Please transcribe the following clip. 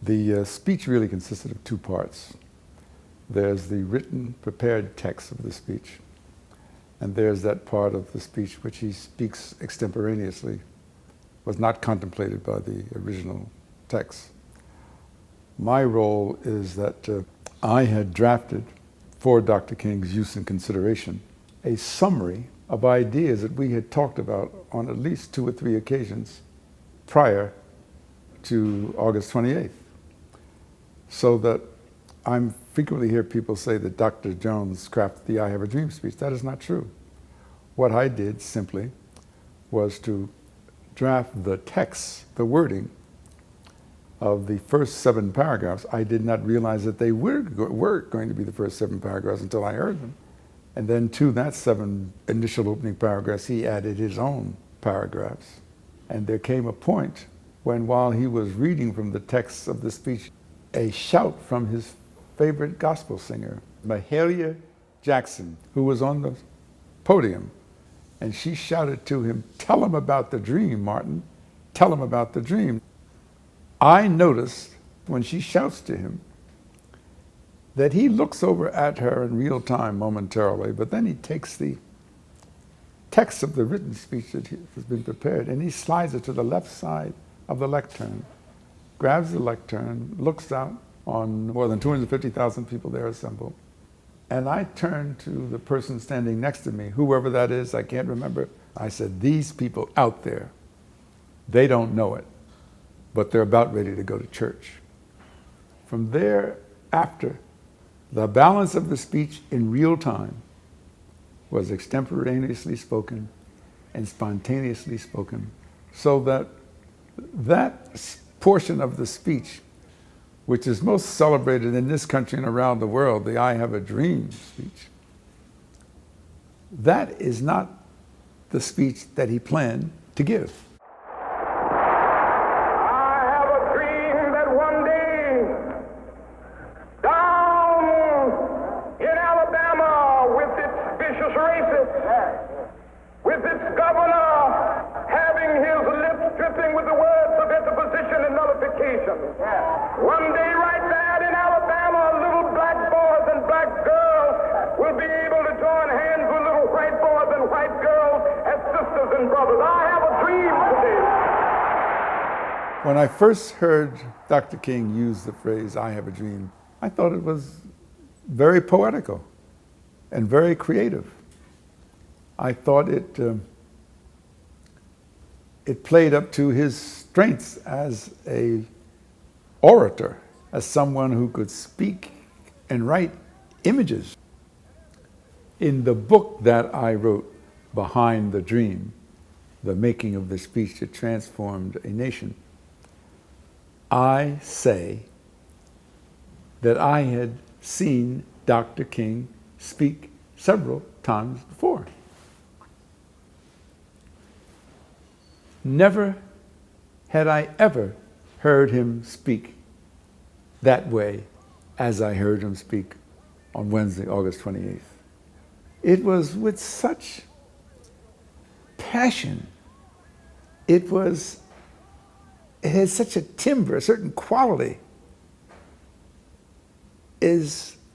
The speech really consisted of two parts. There's the written, prepared text of the speech, and there's that part of the speech which he speaks extemporaneously, was not contemplated by the original text. My role is that I had drafted, for Dr. King's use and consideration, a summary of ideas that we had talked about on at least 2 or 3 occasions prior to August 28th. So that I frequently hear people say that Dr. Jones crafted the I Have a Dream speech. That is not true. What I did simply was to draft the text, the wording of the first 7 paragraphs. I did not realize that they were going to be the first 7 paragraphs until I heard them. And then to that 7 initial opening paragraphs, he added his own paragraphs. And there came a point when, while he was reading from the text of the speech, a shout from his favorite gospel singer, Mahalia Jackson, who was on the podium, and she shouted to him, "Tell him about the dream, Martin. Tell him about the dream." I noticed when she shouts to him that he looks over at her in real time momentarily, but then he takes the text of the written speech that has been prepared and he slides it to the left side of the lectern, grabs the lectern, looks out on more than 250,000 people there assembled. And I turned to the person standing next to me, whoever that is, I can't remember. I said, "These people out there, they don't know it, but they're about ready to go to church." From there, after, the balance of the speech in real time was extemporaneously spoken and spontaneously spoken, so that that portion of the speech, which is most celebrated in this country and around the world, the I Have a Dream speech, that is not the speech that he planned to give. I have a dream that one day, down in Alabama, with its vicious racists, with its governor having his lips dripping with the words of interposition and nullification, one day right there in Alabama, little black boys and black girls will be able to join hands with little white boys and white girls as sisters and brothers. I have a dream today. When I first heard Dr. King use the phrase, "I have a dream," I thought it was very poetical and very creative. I thought it played up to his strengths as a orator, as someone who could speak and write images. In the book that I wrote, Behind the Dream, the making of the speech that transformed a nation, I say that I had seen Dr. King speak several times before. Never had I ever heard him speak that way as I heard him speak on Wednesday, August 28th. It was with such passion. It had such a timbre, a certain quality, is